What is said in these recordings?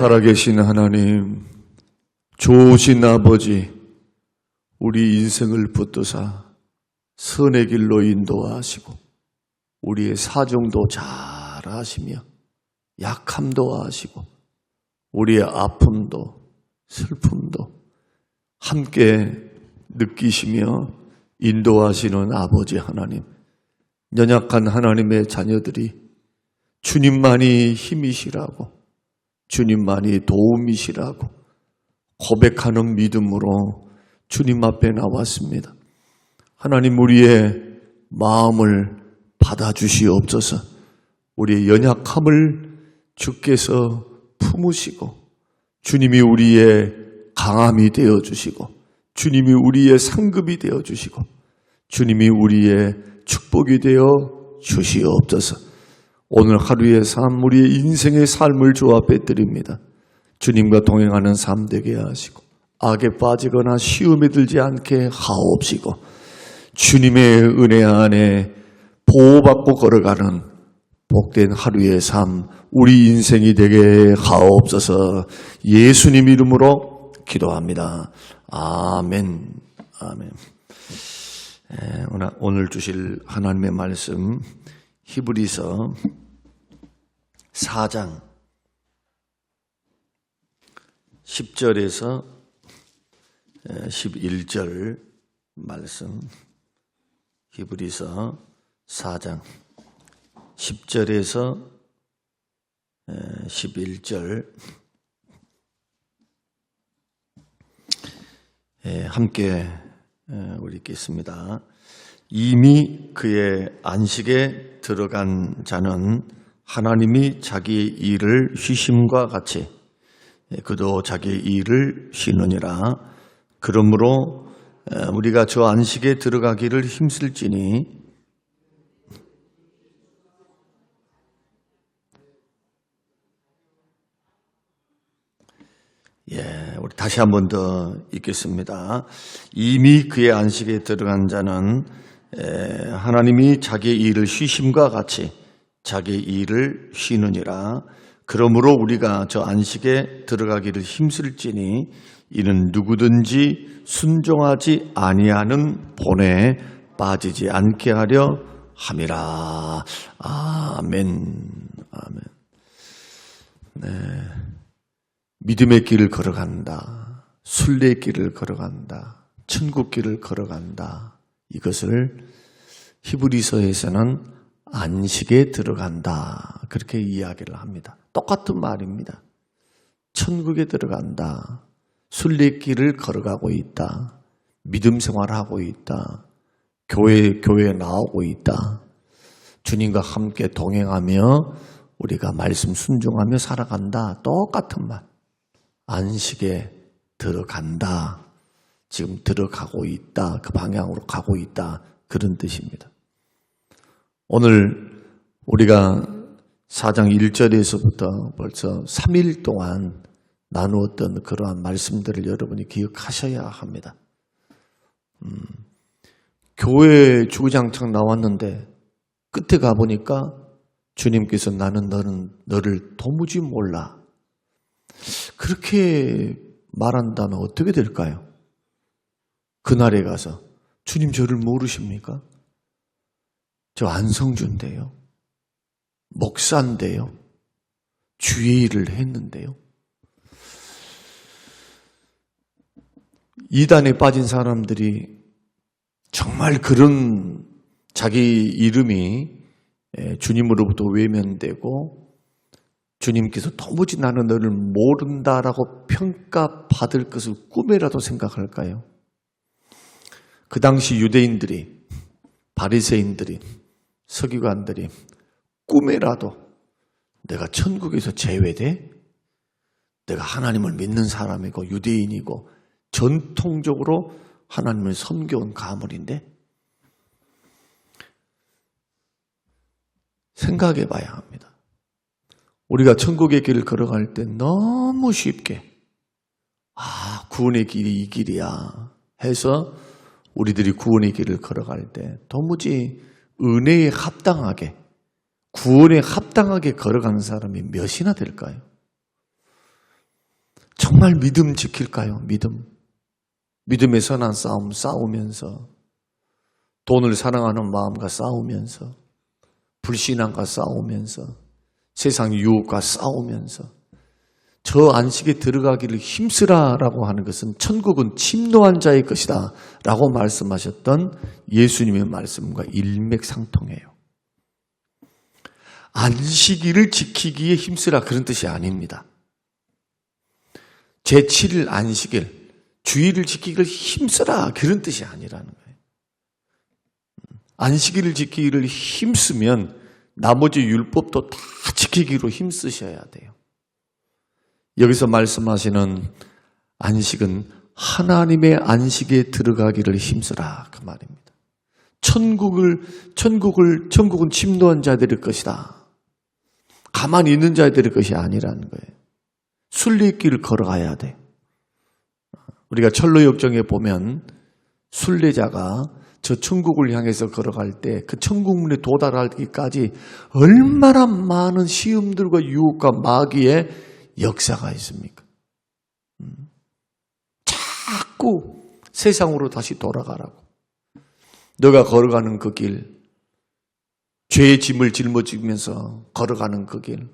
살아계신 하나님, 좋으신 아버지, 우리 인생을 붙드사 선의 길로 인도하시고 우리의 사정도 잘 아시며 약함도 아시고 우리의 아픔도 슬픔도 함께 느끼시며 인도하시는 아버지 하나님, 연약한 하나님의 자녀들이 주님만이 힘이시라고, 주님만이 도움이시라고 고백하는 믿음으로 주님 앞에 나왔습니다. 하나님, 우리의 마음을 받아주시옵소서. 우리의 연약함을 주께서 품으시고 주님이 우리의 강함이 되어주시고 주님이 우리의 상급이 되어주시고 주님이 우리의 축복이 되어 주시옵소서. 오늘 하루의 삶, 우리의 인생의 삶을 주 앞에 드립니다. 주님과 동행하는 삶 되게 하시고 악에 빠지거나 시험에 들지 않게 하옵시고 주님의 은혜 안에 보호받고 걸어가는 복된 하루의 삶, 우리 인생이 되게 하옵소서. 예수님 이름으로 기도합니다. 아멘. 아멘. 오늘 주실 하나님의 말씀, 히브리서 4장 10절에서 11절 말씀, 히브리서 4장 10절에서 11절 함께 우리 읽겠습니다. 이미 그의 안식에 들어간 자는 하나님이 자기 일을 쉬심과 같이 그도 자기 일을 쉬느니라. 그러므로 우리가 저 안식에 들어가기를 힘쓸지니 우리 다시 한 번 더 읽겠습니다. 이미 그의 안식에 들어간 자는 하나님이 자기의 일을 쉬심과 같이 자기의 일을 쉬느니라. 그러므로 우리가 저 안식에 들어가기를 힘쓸지니 이는 누구든지 순종하지 아니하는 본에 빠지지 않게 하려 함이라. 아멘. 아멘. 네. 믿음의 길을 걸어간다. 순례의 길을 걸어간다. 천국 길을 걸어간다. 이것을 히브리서에서는 안식에 들어간다. 그렇게 이야기를 합니다. 똑같은 말입니다. 천국에 들어간다. 순례의 길을 걸어가고 있다. 믿음 생활하고 있다. 교회에 나오고 있다. 주님과 함께 동행하며 우리가 말씀 순종하며 살아간다. 똑같은 말. 안식에 들어간다. 지금 들어가고 있다. 그 방향으로 가고 있다. 그런 뜻입니다. 오늘 우리가 4장 1절에서부터 벌써 3일 동안 나누었던 그러한 말씀들을 여러분이 기억하셔야 합니다. 교회 주구장창 나왔는데 끝에 가보니까 주님께서 나는 너를 도무지 몰라. 그렇게 말한다면 어떻게 될까요? 그날에 가서 주님 저를 모르십니까? 저 안성주인데요. 목사인데요. 주의 일을 했는데요. 이단에 빠진 사람들이 정말 그런 자기 이름이 주님으로부터 외면되고 주님께서 도무지 나는 너를 모른다라고 평가받을 것을 꿈이라도 생각할까요? 그 당시 유대인들이, 바리새인들이, 서기관들이 꿈에라도 내가 천국에서 제외돼? 내가 하나님을 믿는 사람이고 유대인이고 전통적으로 하나님을 섬겨온 가문인데 생각해 봐야 합니다. 우리가 천국의 길을 걸어갈 때 너무 쉽게 구원의 길이 이 길이야 해서 우리들이 구원의 길을 걸어갈 때 도무지 은혜에 합당하게 구원에 합당하게 걸어가는 사람이 몇이나 될까요? 정말 믿음 지킬까요? 믿음의 선한 싸움 싸우면서, 돈을 사랑하는 마음과 싸우면서, 불신앙과 싸우면서, 세상 유혹과 싸우면서, 저 안식에 들어가기를 힘쓰라라고 하는 것은 천국은 침노한 자의 것이다 라고 말씀하셨던 예수님의 말씀과 일맥상통해요. 안식일을 지키기에 힘쓰라 그런 뜻이 아닙니다. 제7일 안식일, 주일을 지키기를 힘쓰라 그런 뜻이 아니라는 거예요. 안식일을 지키기를 힘쓰면 나머지 율법도 다 지키기로 힘쓰셔야 돼요. 여기서 말씀하시는 안식은 하나님의 안식에 들어가기를 힘쓰라 그 말입니다. 천국은 침노한 자들의 것이다. 가만히 있는 자들의 것이 아니라는 거예요. 순례길을 걸어가야 돼. 우리가 철로역정에 보면 순례자가 저 천국을 향해서 걸어갈 때 그 천국문에 도달하기까지 얼마나 많은 시험들과 유혹과 마귀의 역사가 있습니까? 자꾸 세상으로 다시 돌아가라고. 너가 걸어가는 그 길, 죄의 짐을 짊어지면서 걸어가는 그 길,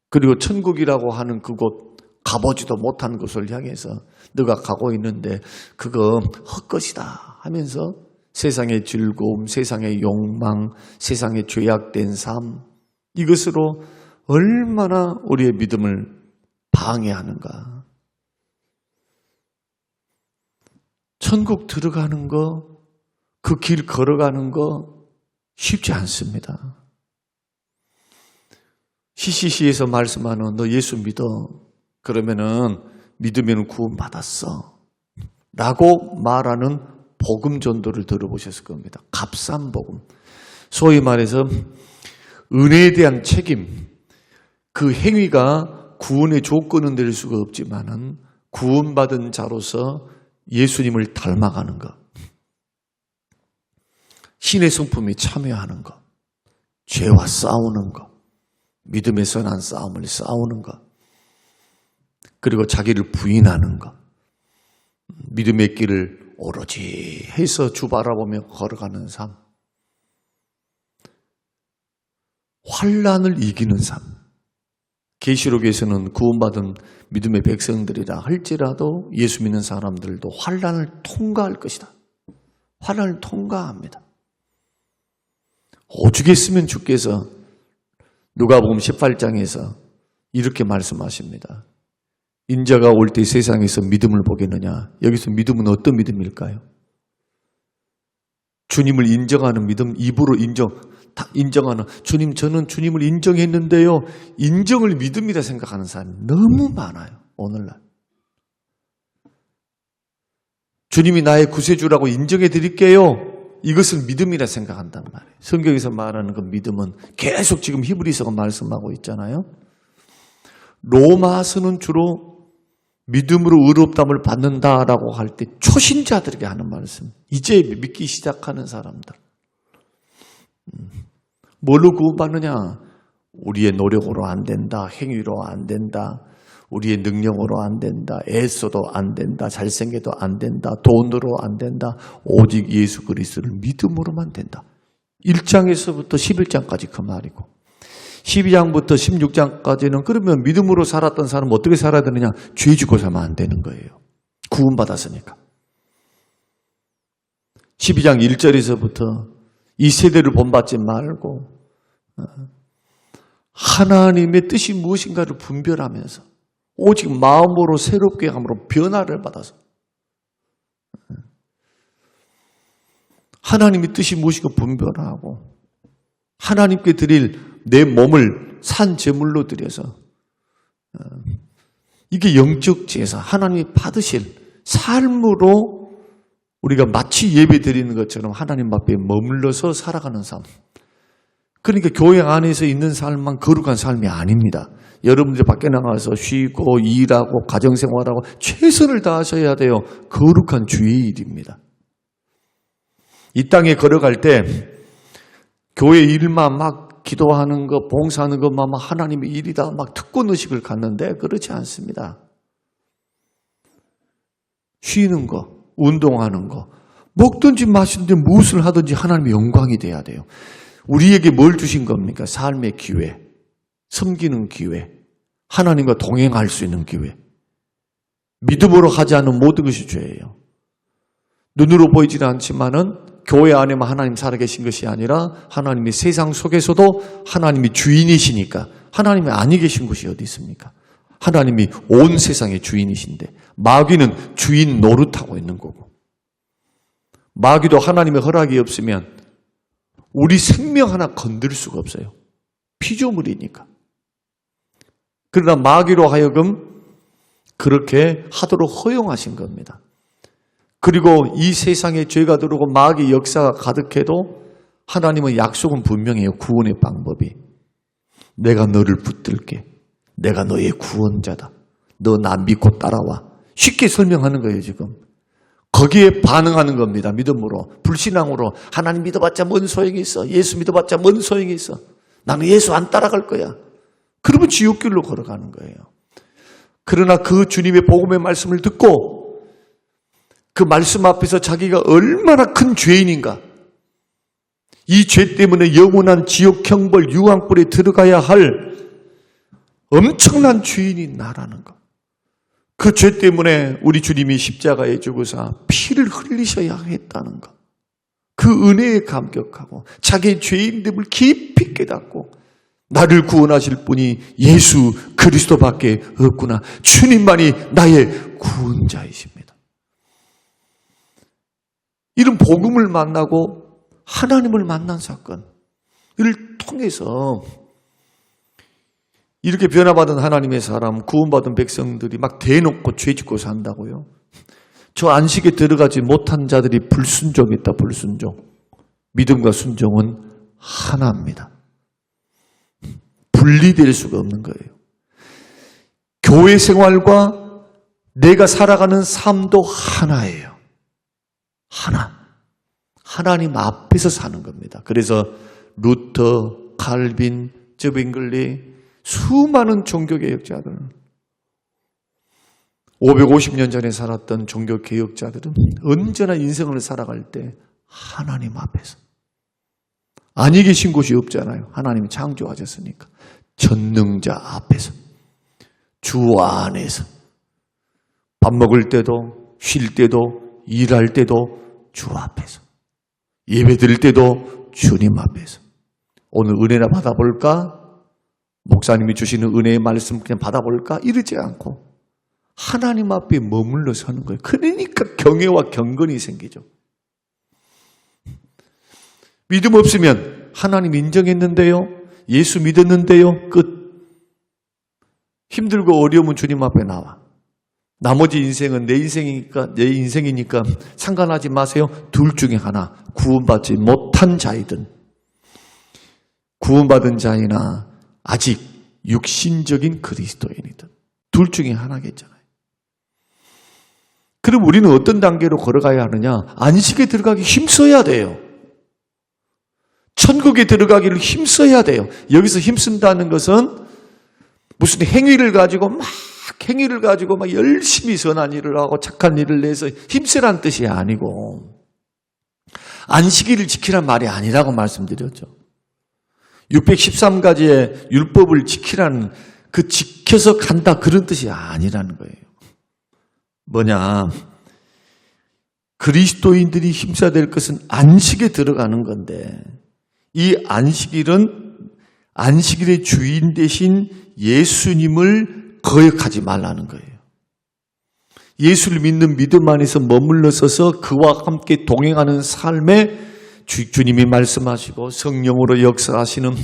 그리고 천국이라고 하는 그곳, 가보지도 못한 곳을 향해서 너가 가고 있는데 그거 헛것이다 하면서 세상의 즐거움, 세상의 욕망, 세상의 죄악된 삶, 이것으로 얼마나 우리의 믿음을 방해하는가. 천국 들어가는 거, 그 길 걸어가는 거 쉽지 않습니다. CCC에서 말씀하는 너 예수 믿어. 그러면은 믿으면 구원받았어. 라고 말하는 복음 전도를 들어보셨을 겁니다. 값싼 복음. 소위 말해서 은혜에 대한 책임. 그 행위가 구원의 조건은 될 수가 없지만은 구원받은 자로서 예수님을 닮아가는 것. 신의 성품에 참여하는 것. 죄와 싸우는 것. 믿음의 선한 싸움을 싸우는 것. 그리고 자기를 부인하는 것. 믿음의 길을 오로지 해서 주 바라보며 걸어가는 삶. 환난을 이기는 삶. 계시록에서는 구원받은 믿음의 백성들이라 할지라도 예수 믿는 사람들도 환난을 통과할 것이다. 환난을 통과합니다. 오죽했으면 주께서 누가복음 18장에서 이렇게 말씀하십니다. 인자가 올 때 세상에서 믿음을 보겠느냐. 여기서 믿음은 어떤 믿음일까요? 주님을 인정하는 믿음, 입으로 인정하는 주님, 저는 주님을 인정했는데요. 인정을 믿음이라 생각하는 사람이 너무 많아요. 오늘날. 주님이 나의 구세주라고 인정해 드릴게요. 이것을 믿음이라 생각한단 말이에요. 성경에서 말하는 그 믿음은 계속 지금 히브리서가 말씀하고 있잖아요. 로마서는 주로 믿음으로 의롭다함을 받는다라고 할 때 초신자들에게 하는 말씀. 이제 믿기 시작하는 사람들. 뭘로 구원받느냐? 우리의 노력으로 안 된다. 행위로 안 된다. 우리의 능력으로 안 된다. 애써도 안 된다. 잘생겨도 안 된다. 돈으로 안 된다. 오직 예수 그리스도를 믿음으로만 된다. 1장에서부터 11장까지 그 말이고 12장부터 16장까지는 그러면 믿음으로 살았던 사람은 어떻게 살아야 되느냐? 죄 짓고 살면 안 되는 거예요. 구원받았으니까. 12장 1절에서부터 이 세대를 본받지 말고 하나님의 뜻이 무엇인가를 분별하면서 오직 마음으로 새롭게 함으로 변화를 받아서 하나님의 뜻이 무엇인가 분별하고 하나님께 드릴 내 몸을 산 제물로 드려서 이게 영적 제사, 하나님이 받으실 삶으로 우리가 마치 예배 드리는 것처럼 하나님 앞에 머물러서 살아가는 삶. 그러니까 교회 안에서 있는 삶만 거룩한 삶이 아닙니다. 여러분들 밖에 나가서 쉬고 일하고 가정생활하고 최선을 다하셔야 돼요. 거룩한 주의 일입니다. 이 땅에 걸어갈 때 교회 일만 막 기도하는 거, 봉사하는 것만 하나님의 일이다 막 특권의식을 갖는데 그렇지 않습니다. 쉬는 거, 운동하는 거, 먹든지 마시든지 무엇을 하든지 하나님의 영광이 돼야 돼요. 우리에게 뭘 주신 겁니까? 삶의 기회, 섬기는 기회, 하나님과 동행할 수 있는 기회. 믿음으로 하지 않는 모든 것이 죄예요. 눈으로 보이지는 않지만은 교회 안에만 하나님 살아계신 것이 아니라 하나님이 세상 속에서도 하나님이 주인이시니까 하나님이 아니 계신 곳이 어디 있습니까? 하나님이 온 세상의 주인이신데 마귀는 주인 노릇하고 있는 거고, 마귀도 하나님의 허락이 없으면 우리 생명 하나 건들 수가 없어요. 피조물이니까. 그러나 마귀로 하여금 그렇게 하도록 허용하신 겁니다. 그리고 이 세상에 죄가 들어오고 마귀 역사가 가득해도 하나님의 약속은 분명해요. 구원의 방법이. 내가 너를 붙들게. 내가 너의 구원자다. 너 나 믿고 따라와. 쉽게 설명하는 거예요, 지금. 거기에 반응하는 겁니다. 믿음으로. 불신앙으로. 하나님 믿어봤자 뭔 소용이 있어. 예수 믿어봤자 뭔 소용이 있어. 나는 예수 안 따라갈 거야. 그러면 지옥길로 걸어가는 거예요. 그러나 그 주님의 복음의 말씀을 듣고 그 말씀 앞에서 자기가 얼마나 큰 죄인인가, 이 죄 때문에 영원한 지옥 형벌 유황불에 들어가야 할 엄청난 죄인이 나라는 것, 그 죄 때문에 우리 주님이 십자가에 죽으사 피를 흘리셔야 했다는 것, 그 은혜에 감격하고 자기의 죄인됨을 깊이 깨닫고 나를 구원하실 분이 예수 그리스도밖에 없구나, 주님만이 나의 구원자이십니다. 이런 복음을 만나고 하나님을 만난 사건을 통해서 이렇게 변화받은 하나님의 사람, 구원받은 백성들이 막 대놓고 죄짓고 산다고요. 저 안식에 들어가지 못한 자들이 불순종했다. 불순종. 믿음과 순종은 하나입니다. 분리될 수가 없는 거예요. 교회 생활과 내가 살아가는 삶도 하나예요. 하나. 하나님 앞에서 사는 겁니다. 그래서 루터, 칼빈, 저빙글리, 수많은 종교개혁자들은, 550년 전에 살았던 종교개혁자들은 언제나 인생을 살아갈 때 하나님 앞에서, 아니 계신 곳이 없잖아요. 하나님이 창조하셨으니까. 전능자 앞에서, 주 안에서, 밥 먹을 때도, 쉴 때도, 일할 때도 주 앞에서, 예배 드릴 때도 주님 앞에서. 오늘 은혜나 받아볼까? 목사님이 주시는 은혜의 말씀 그냥 받아볼까? 이러지 않고 하나님 앞에 머물러 서는 거예요. 그러니까 경외와 경건이 생기죠. 믿음 없으면 하나님 인정했는데요, 예수 믿었는데요, 끝. 힘들고 어려우면 주님 앞에 나와. 나머지 인생은 내 인생이니까 상관하지 마세요. 둘 중에 하나, 구원받지 못한 자이든 구원받은 자이나 아직 육신적인 그리스도인이든 둘 중에 하나겠잖아요. 그럼 우리는 어떤 단계로 걸어가야 하느냐? 안식에 들어가기 힘써야 돼요. 천국에 들어가기를 힘써야 돼요. 여기서 힘쓴다는 것은 무슨 행위를 가지고 막 열심히 선한 일을 하고 착한 일을 내서 힘쓰란 뜻이 아니고, 안식일을 지키란 말이 아니라고 말씀드렸죠. 613가지의 율법을 지키라는, 그 지켜서 간다 그런 뜻이 아니라는 거예요. 뭐냐, 그리스도인들이 힘써야 될 것은 안식에 들어가는 건데, 이 안식일의 주인 대신 예수님을 거역하지 말라는 거예요. 예수를 믿는 믿음 안에서 머물러 서서 그와 함께 동행하는 삶에 주님이 말씀하시고 성령으로 역사하시는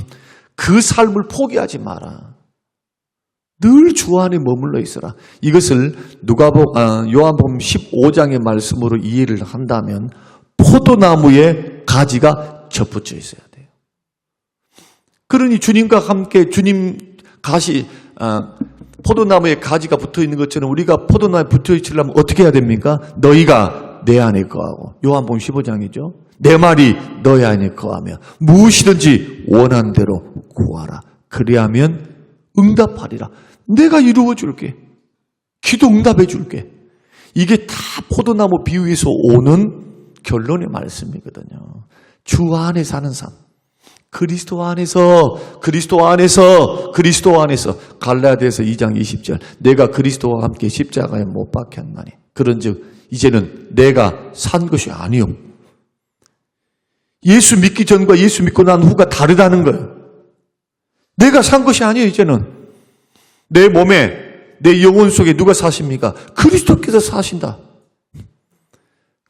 그 삶을 포기하지 마라. 늘 주 안에 머물러 있어라. 이것을 요한복음 15장의 말씀으로 이해를 한다면 포도나무에 가지가 접붙여 있어야 돼요. 그러니 주님과 함께 포도나무에 가지가 붙어 있는 것처럼 우리가 포도나무에 붙어 있으려면 어떻게 해야 됩니까? 너희가 내 안에 거하고, 요한복음 15장이죠. 내 말이 너희 안에 거하며 무엇이든지 원하는 대로 구하라. 그리하면 응답하리라. 내가 이루어 줄게. 기도 응답해 줄게. 이게 다 포도나무 비유에서 오는 결론의 말씀이거든요. 주 안에 사는 삶. 그리스도 안에서 갈라디아서 2장 20절 내가 그리스도와 함께 십자가에 못 박혔나니 그런즉 이제는 내가 산 것이 아니요 예수 믿기 전과 예수 믿고 난 후가 다르다는 거예요. 내가 산 것이 아니에요. 이제는 내 몸에 내 영혼 속에 누가 사십니까? 그리스도께서 사신다.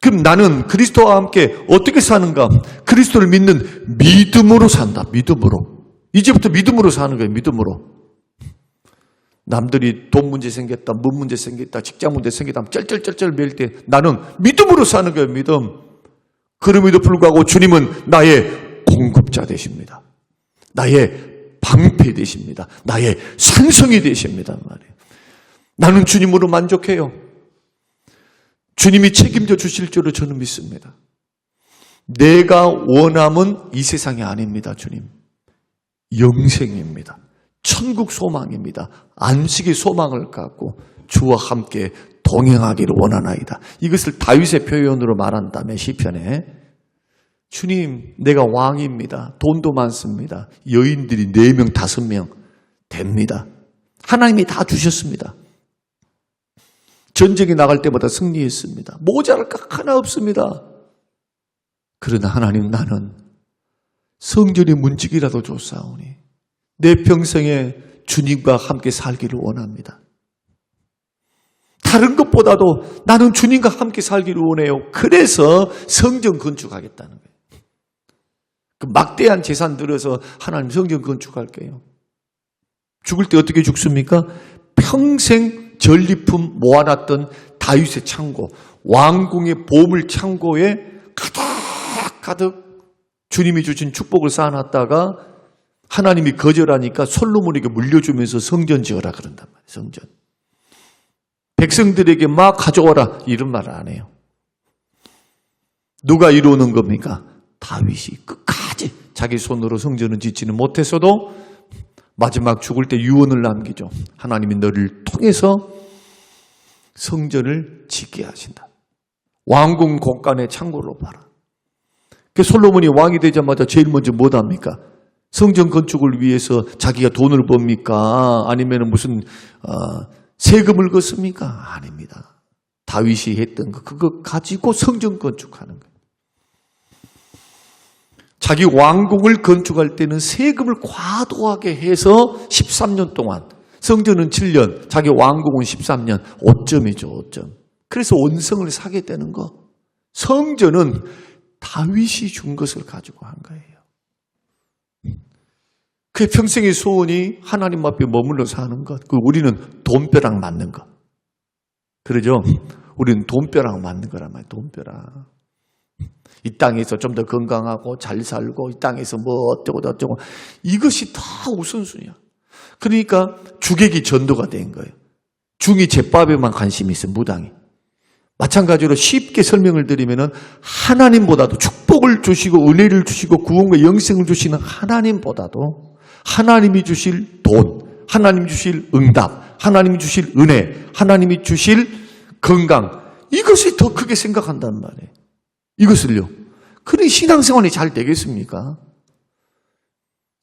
그럼 나는 그리스도와 함께 어떻게 사는가? 그리스도를 믿는 믿음으로 산다. 믿음으로. 이제부터 믿음으로 사는 거예요. 믿음으로. 남들이 돈 문제 생겼다, 문 문제 생겼다, 직장 문제 생겼다 쩔쩔쩔쩔 매일 때 나는 믿음으로 사는 거예요. 믿음. 그럼에도 불구하고 주님은 나의 공급자 되십니다. 나의 방패 되십니다. 나의 산성이 되십니다. 말이에요. 나는 주님으로 만족해요. 주님이 책임져 주실 줄로 저는 믿습니다. 내가 원함은 이 세상이 아닙니다. 주님. 영생입니다. 천국 소망입니다. 안식의 소망을 갖고 주와 함께 동행하기를 원하나이다. 이것을 다윗의 표현으로 말한다면 시편에 주님 내가 왕입니다. 돈도 많습니다. 여인들이 4명 5명 됩니다. 하나님이 다 주셨습니다. 전쟁에 나갈 때마다 승리했습니다. 모자랄 것 하나 없습니다. 그러나 하나님 나는 성전의 문지기라도 줬사오니 내 평생에 주님과 함께 살기를 원합니다. 다른 것보다도 나는 주님과 함께 살기를 원해요. 그래서 성전 건축하겠다는 거예요. 그 막대한 재산 들여서 하나님 성전 건축할게요. 죽을 때 어떻게 죽습니까? 평생 전리품 모아놨던 다윗의 창고, 왕궁의 보물 창고에 가득 주님이 주신 축복을 쌓아놨다가 하나님이 거절하니까 솔로몬에게 물려주면서 성전 지어라 그런단 말이에요. 성전. 백성들에게 막 가져와라 이런 말을 안 해요. 누가 이루는 겁니까? 다윗이 끝까지 자기 손으로 성전을 짓지는 못했어도 마지막 죽을 때 유언을 남기죠. 하나님이 너를 통해서 성전을 짓게 하신다. 왕궁 곳간의 창고로 봐라. 그 솔로몬이 왕이 되자마자 제일 먼저 뭐 합니까? 성전 건축을 위해서 자기가 돈을 법니까? 아니면 무슨 세금을 걷습니까? 아닙니다. 다윗이 했던 거 그거 가지고 성전 건축하는 거예요. 자기 왕궁을 건축할 때는 세금을 과도하게 해서 13년 동안 성전은 7년, 자기 왕궁은 13년, 5점이죠. 5점. 그래서 원성을 사게 되는 거. 성전은 다윗이 준 것을 가지고 한 거예요. 그 평생의 소원이 하나님 앞에 머물러 사는 것. 그 우리는 돈벼락 맞는 것. 그러죠? 우리는 돈벼락 맞는 거란 말이에요. 돈벼락. 이 땅에서 좀 더 건강하고 잘 살고 이 땅에서 뭐 어쩌고 저쩌고 이것이 다 우선순위야. 그러니까 주객이 전도가 된 거예요. 중이 제밥에만 관심이 있어요. 무당이. 마찬가지로 쉽게 설명을 드리면은 하나님보다도 축복을 주시고 은혜를 주시고 구원과 영생을 주시는 하나님보다도 하나님이 주실 돈, 하나님이 주실 응답, 하나님이 주실 은혜, 하나님이 주실 건강 이것을 더 크게 생각한단 말이에요. 이것을요. 그래 신앙생활이 잘 되겠습니까?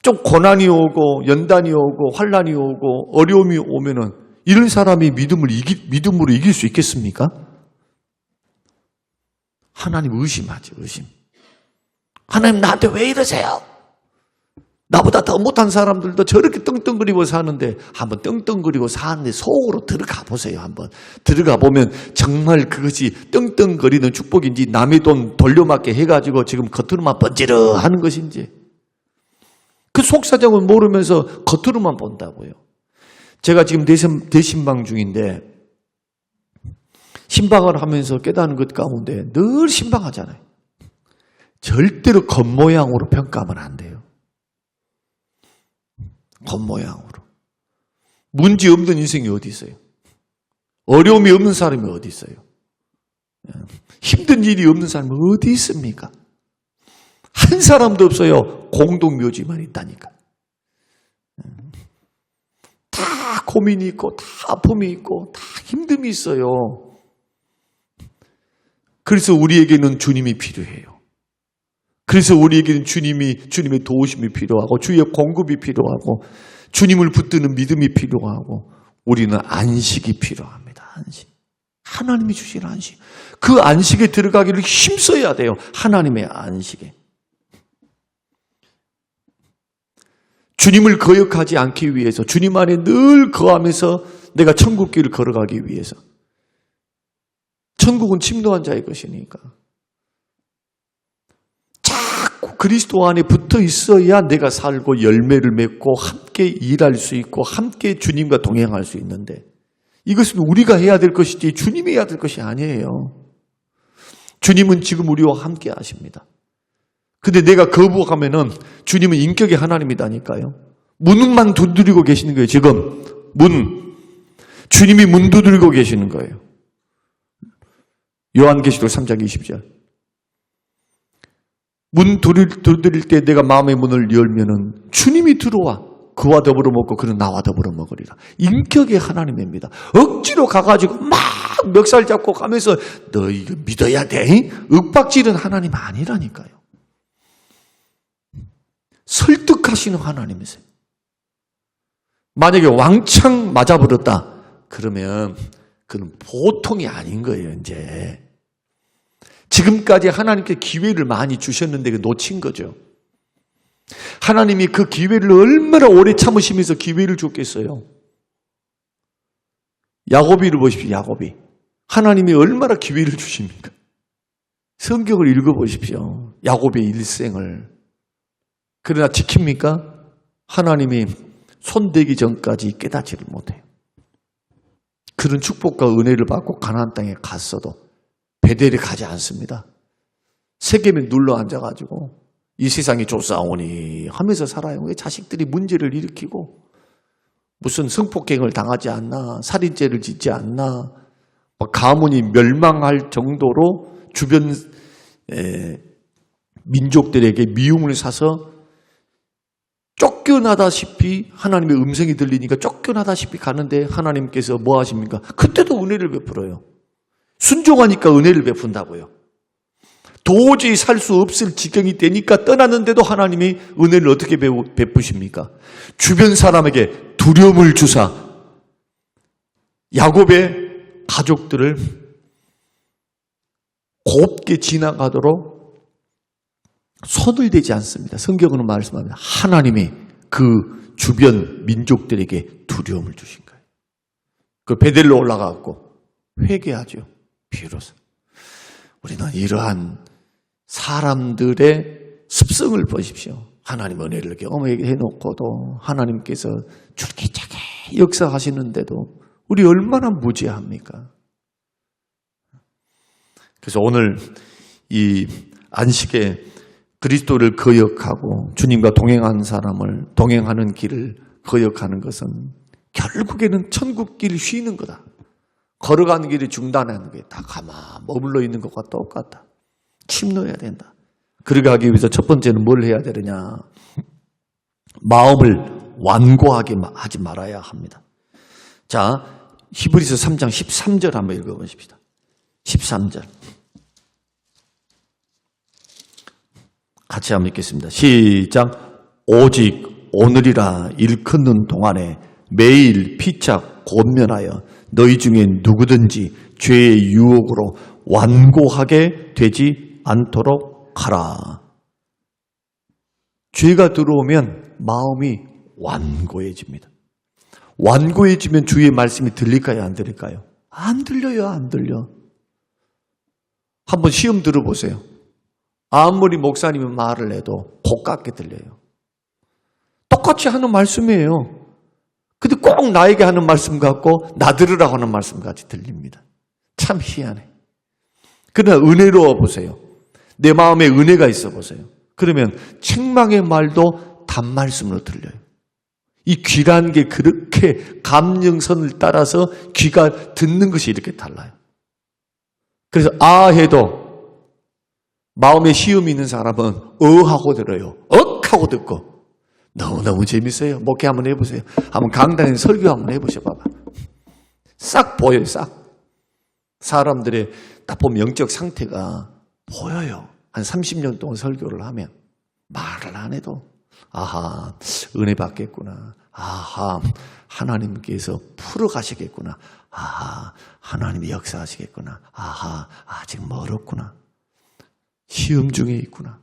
좀 고난이 오고 연단이 오고 환난이 오고 어려움이 오면은 이런 사람이 믿음으로 이길 수 있겠습니까? 하나님 의심하지, 의심. 하나님 나한테 왜 이러세요? 나보다 더 못한 사람들도 저렇게 떵떵거리고 사는데 한번 떵떵거리고 사는데 속으로 들어가 보세요. 한번 들어가 보면 정말 그것이 떵떵거리는 축복인지 남의 돈 돌려막게 해가지고 지금 겉으로만 번지르하는 것인지 그 속사정을 모르면서 겉으로만 본다고요. 제가 지금 대신방 중인데 신방을 하면서 깨닫는 것 가운데 늘 신방하잖아요. 절대로 겉모양으로 평가하면 안 돼요. 겉모양으로. 문제 없는 인생이 어디 있어요? 어려움이 없는 사람이 어디 있어요? 힘든 일이 없는 사람이 어디 있습니까? 한 사람도 없어요. 공동묘지만 있다니까. 다 고민이 있고 다 아픔이 있고 다 힘듦이 있어요. 그래서 우리에게는 주님이 필요해요. 그래서 우리에게는 주님의 도우심이 필요하고 주의 공급이 필요하고 주님을 붙드는 믿음이 필요하고 우리는 안식이 필요합니다. 안식. 하나님이 주신 안식. 그 안식에 들어가기를 힘써야 돼요. 하나님의 안식에. 주님을 거역하지 않기 위해서 주님 안에 늘 거하면서 내가 천국 길을 걸어가기 위해서. 천국은 침노한 자의 것이니까. 자꾸 그리스도 안에 붙어 있어야 내가 살고 열매를 맺고 함께 일할 수 있고 함께 주님과 동행할 수 있는데 이것은 우리가 해야 될 것이지 주님이 해야 될 것이 아니에요. 주님은 지금 우리와 함께 하십니다. 근데 내가 거부하면은 주님은 인격의 하나님이다니까요. 문만 두드리고 계시는 거예요. 지금 주님이 문 두드리고 계시는 거예요. 요한계시록 3장 20절. 문 두드릴 때 내가 마음의 문을 열면은 주님이 들어와 그와 더불어 먹고 그는 나와 더불어 먹으리라. 인격의 하나님입니다. 억지로 가가지고 막 멱살 잡고 가면서 너 이거 믿어야 돼? 윽박지른 하나님 아니라니까요. 설득하시는 하나님이세요. 만약에 왕창 맞아버렸다 그러면 그는 보통이 아닌 거예요. 이제 지금까지 하나님께 기회를 많이 주셨는데 놓친 거죠. 하나님이 그 기회를 얼마나 오래 참으시면서 기회를 줬겠어요. 야곱이를 보십시오. 야곱이. 하나님이 얼마나 기회를 주십니까? 성경을 읽어보십시오. 야곱의 일생을. 그러나 지킵니까? 하나님이 손대기 전까지 깨닫지를 못해요. 그런 축복과 은혜를 받고 가나안 땅에 갔어도 베델에 가지 않습니다. 세겜에 눌러 앉아가지고 이 세상이 좋사오니 하면서 살아요. 왜 자식들이 문제를 일으키고 무슨 성폭행을 당하지 않나, 살인죄를 짓지 않나, 가문이 멸망할 정도로 주변 민족들에게 미움을 사서 쫓겨나다시피 하나님의 음성이 들리니까 쫓겨나다시피 가는데 하나님께서 뭐 하십니까? 그때도 은혜를 베풀어요. 순종하니까 은혜를 베푼다고요. 도저히 살 수 없을 지경이 되니까 떠났는데도 하나님이 은혜를 어떻게 베푸십니까? 주변 사람에게 두려움을 주사 야곱의 가족들을 곱게 지나가도록 손을 대지 않습니다. 성경은 말씀합니다. 하나님이 그 주변 민족들에게 두려움을 주신 거예요. 그 베델로 올라가고 회개하죠. 비로소. 우리는 이러한 사람들의 습성을 보십시오. 하나님 은혜를 경험하게 해놓고도 하나님께서 줄기차게 역사하시는데도 우리 얼마나 무지합니까? 그래서 오늘 이 안식에 그리스도를 거역하고 주님과 동행하는 길을 거역하는 것은 결국에는 천국 길을 쉬는 거다. 걸어가는 길을 중단하는 게 다 가만 머물러 있는 것과 똑같다. 침노해야 된다. 그렇게 하기 위해서 첫 번째는 뭘 해야 되느냐. 마음을 완고하게 하지 말아야 합니다. 자, 히브리서 3장 13절 한번 읽어보십시다. 13절. 같이 한번 읽겠습니다. 시작. 오직 오늘이라 일컫는 동안에 매일 피차 권면하여 너희 중에 누구든지 죄의 유혹으로 완고하게 되지 않도록 하라. 죄가 들어오면 마음이 완고해집니다. 완고해지면 주의 말씀이 들릴까요? 안 들릴까요? 안 들려요. 안 들려. 한번 시험 들어보세요. 아무리 목사님이 말을 해도 고깝게 들려요. 똑같이 하는 말씀이에요. 근데 꼭 나에게 하는 말씀 같고 나 들으라고 하는 말씀 같이 들립니다. 참 희한해. 그러나 은혜로워 보세요. 내 마음에 은혜가 있어 보세요. 그러면 책망의 말도 단말씀으로 들려요. 이 귀라는 게 그렇게 감정선을 따라서 귀가 듣는 것이 이렇게 달라요. 그래서 아 해도 마음에 시험이 있는 사람은 하고 들어요. 하고 듣고. 너무너무 재밌어요. 목회 한번 해보세요. 한번 강단에서 설교 한번 해보셔 봐봐. 싹 보여요. 싹 사람들의 딱 보면 영적 상태가 보여요. 한 30년 동안 설교를 하면 말을 안 해도 아하, 은혜 받겠구나. 아하, 하나님께서 풀어가시겠구나. 아하, 하나님이 역사하시겠구나. 아하, 아직 멀었구나. 시험 중에 있구나.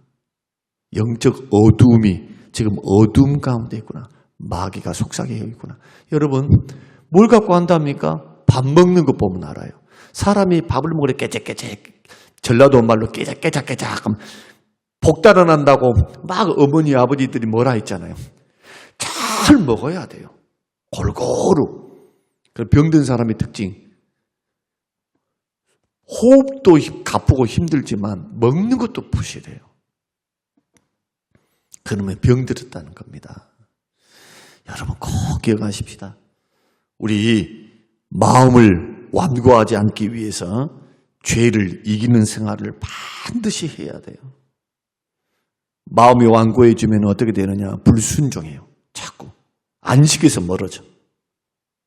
영적 어두움이 지금 어둠 가운데 있구나. 마귀가 속삭여 있구나. 여러분, 뭘 갖고 한답니까? 밥 먹는 것 보면 알아요. 사람이 밥을 먹으려 깨작깨작, 전라도 말로 깨작깨작 하면 복달아 난다고 막 어머니 아버지들이 뭐라 했잖아요. 잘 먹어야 돼요. 골고루. 병든 사람의 특징. 호흡도 가쁘고 힘들지만 먹는 것도 부실해요. 그러면 병들었다는 겁니다. 여러분 꼭 기억하십시다. 우리 마음을 완고하지 않기 위해서 죄를 이기는 생활을 반드시 해야 돼요. 마음이 완고해지면 어떻게 되느냐? 불순종해요. 자꾸 안식에서 멀어져.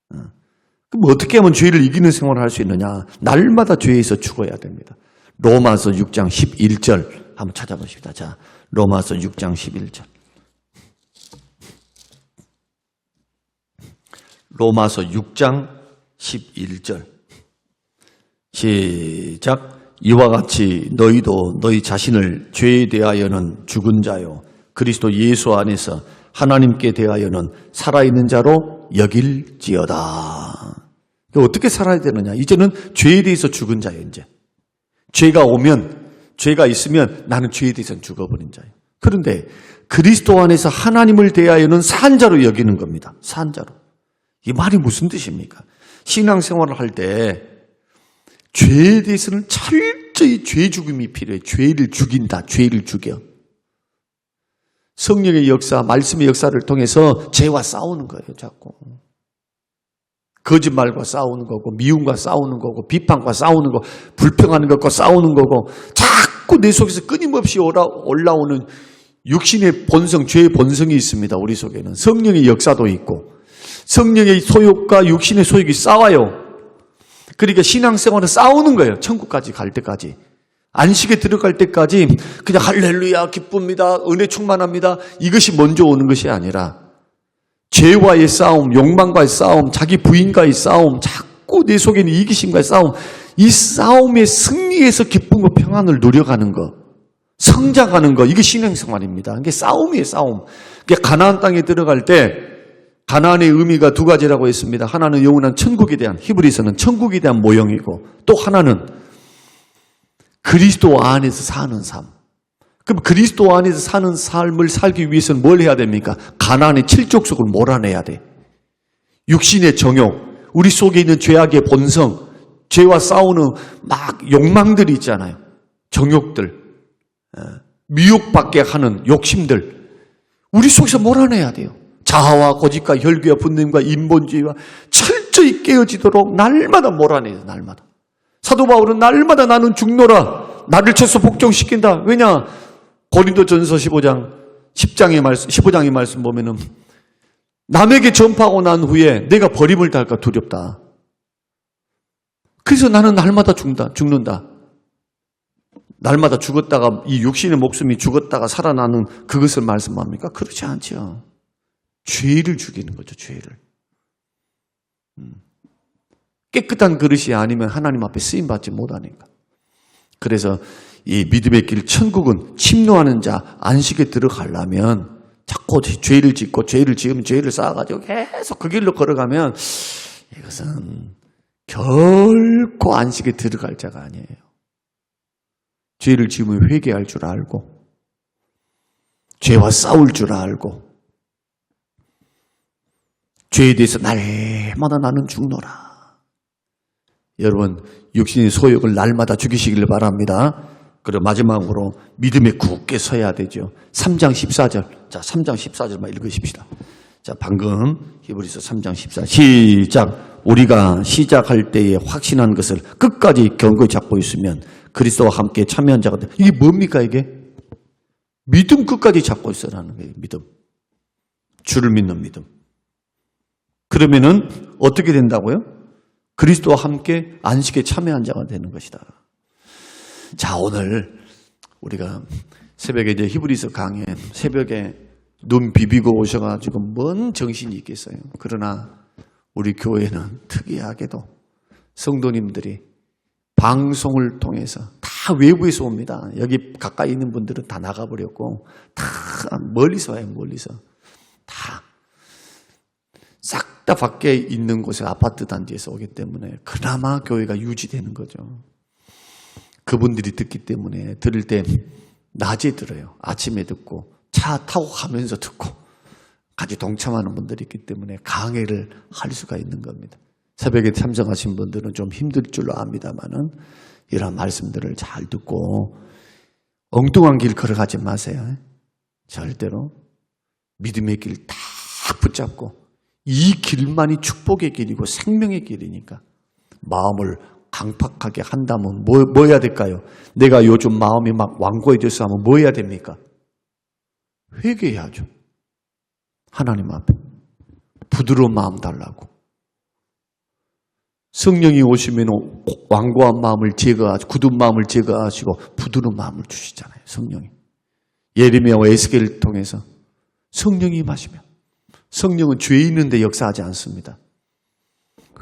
그럼 어떻게 하면 죄를 이기는 생활을 할 수 있느냐? 날마다 죄에서 죽어야 됩니다. 로마서 6장 11절 한번 찾아보십시다. 자, 로마서 6장 11절. 로마서 6장 11절. 시작. 이와 같이 너희도 너희 자신을 죄에 대하여는 죽은 자요 그리스도 예수 안에서 하나님께 대하여는 살아있는 자로 여길지어다. 어떻게 살아야 되느냐? 이제는 죄에 대해서 죽은 자예요. 이제 죄가 오면, 죄가 있으면 나는 죄에 대해서는 죽어버린 자예요. 그런데 그리스도 안에서 하나님을 대하여는 산 자로 여기는 겁니다. 산 자로. 이 말이 무슨 뜻입니까? 신앙생활을 할 때 죄에 대해서는 철저히 죄 죽음이 필요해요. 죄를 죽인다. 죄를 죽여. 성령의 역사, 말씀의 역사를 통해서 죄와 싸우는 거예요. 자꾸. 거짓말과 싸우는 거고, 미움과 싸우는 거고, 비판과 싸우는 거, 불평하는 것과 싸우는 거고, 자꾸 내 속에서 끊임없이 올라오는 육신의 본성, 죄의 본성이 있습니다. 우리 속에는. 성령의 역사도 있고, 성령의 소욕과 육신의 소욕이 싸워요. 그러니까 신앙생활은 싸우는 거예요. 천국까지 갈 때까지. 안식에 들어갈 때까지 그냥 할렐루야, 기쁩니다, 은혜 충만합니다. 이것이 먼저 오는 것이 아니라 죄와의 싸움, 욕망과의 싸움, 자기 부인과의 싸움, 자꾸 내 속에는 이기심과의 싸움, 이 싸움의 승리에서 기쁨과 평안을 누려가는 것, 성장하는 것, 이게 신앙생활입니다. 이게 싸움이에요, 싸움. 가나안 땅에 들어갈 때 가나안의 의미가 두 가지라고 했습니다. 하나는 영원한 천국에 대한, 히브리서는 천국에 대한 모형이고, 또 하나는 그리스도 안에서 사는 삶. 그럼 그리스도 안에서 사는 삶을 살기 위해서는 뭘 해야 됩니까? 가나안의 칠족속을 몰아내야 돼. 육신의 정욕, 우리 속에 있는 죄악의 본성, 죄와 싸우는 막 욕망들이 있잖아요. 정욕들, 미혹받게 하는 욕심들, 우리 속에서 몰아내야 돼요. 자아와 고집과 혈기와 분냄과 인본주의와 철저히 깨어지도록 날마다 몰아내요. 날마다. 사도 바울은 날마다 나는 죽노라. 나를 쳐서 복종시킨다. 왜냐? 고린도전서 15장의 말씀 보면은 남에게 전파하고 난 후에 내가 버림을 당할까 두렵다. 그래서 나는 날마다 죽는다. 날마다 죽었다가 이 육신의 목숨이 죽었다가 살아나는 그것을 말씀합니까? 그렇지 않죠. 죄를 죽이는 거죠. 죄를. 깨끗한 그릇이 아니면 하나님 앞에 쓰임받지 못하니까. 그래서 이 믿음의 길 천국은 침노하는 자 안식에 들어가려면 자꾸 죄를 짓고 죄를 지으면 죄를 쌓아가지고 계속 그 길로 걸어가면 이것은 결코 안식에 들어갈 자가 아니에요. 죄를 지으면 회개할 줄 알고 죄와 싸울 줄 알고 죄에 대해서 날마다 나는 죽노라. 여러분 육신의 소욕을 날마다 죽이시길 바랍니다. 그리고 마지막으로 믿음에 굳게 서야 되죠. 3장 14절. 자, 3장 14절만 읽으십시다. 자, 방금 히브리서 3장 14절. 시작. 우리가 시작할 때에 확신한 것을 끝까지 견고히 잡고 있으면 그리스도와 함께 참여한 자가 돼. 이게 뭡니까 이게? 믿음 끝까지 잡고 있어라는 거예요. 믿음. 주를 믿는 믿음. 그러면은 어떻게 된다고요? 그리스도와 함께 안식에 참여한 자가 되는 것이다. 자, 오늘 우리가 새벽에 이제 히브리서 강의, 새벽에 눈 비비고 오셔가지고 뭔 정신이 있겠어요. 그러나 우리 교회는 특이하게도 성도님들이 방송을 통해서 다 외부에서 옵니다. 여기 가까이 있는 분들은 다 나가버렸고 다 멀리서 와요. 멀리서 다 싹 다 밖에 있는 곳에 아파트 단지에서 오기 때문에 그나마 교회가 유지되는 거죠. 그분들이 듣기 때문에 들을 때 낮에 들어요. 아침에 듣고 차 타고 가면서 듣고 같이 동참하는 분들이 있기 때문에 강의를 할 수가 있는 겁니다. 새벽에 참석하신 분들은 좀 힘들 줄로 압니다만은 이런 말씀들을 잘 듣고 엉뚱한 길 걸어가지 마세요. 절대로 믿음의 길 딱 붙잡고 이 길만이 축복의 길이고 생명의 길이니까 마음을 강팍하게 한다면 뭐 해야 될까요? 내가 요즘 마음이 막 완고해져서 하면 뭐 해야 됩니까? 회개해야죠. 하나님 앞에 부드러운 마음 달라고. 성령이 오시면 완고한 마음을 제거하시고 굳은 마음을 제거하시고 부드러운 마음을 주시잖아요. 성령이. 예레미야와 에스겔을 통해서 성령이 임하시면 성령은 죄 있는데 역사하지 않습니다.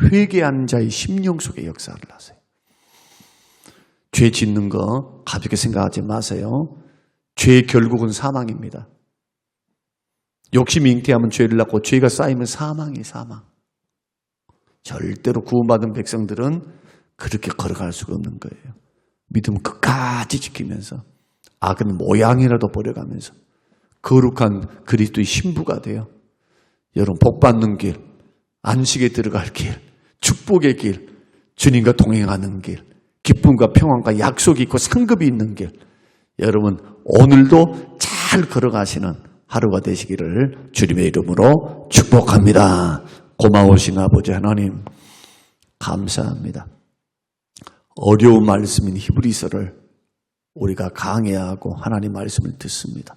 회개한 자의 심령 속에 역사를 하세요. 죄 짓는 거 가볍게 생각하지 마세요. 죄의 결국은 사망입니다. 욕심이 잉태하면 죄를 낳고 죄가 쌓이면 사망이 사망. 절대로 구원받은 백성들은 그렇게 걸어갈 수가 없는 거예요. 믿음 끝까지 지키면서 악은 모양이라도 버려가면서 거룩한 그리스도의 신부가 되어 여러분 복받는 길, 안식에 들어갈 길, 축복의 길, 주님과 동행하는 길, 기쁨과 평안과 약속이 있고 상급이 있는 길, 여러분 오늘도 잘 걸어가시는 하루가 되시기를 주님의 이름으로 축복합니다. 고마우신 아버지 하나님 감사합니다. 어려운 말씀인 히브리서를 우리가 강해하고 하나님 말씀을 듣습니다.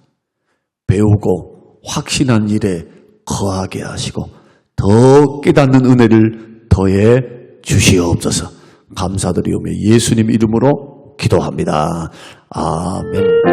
배우고 확신한 일에 거하게 하시고 더 깨닫는 은혜를 더해 주시옵소서. 감사드리오며 예수님 이름으로 기도합니다. 아멘.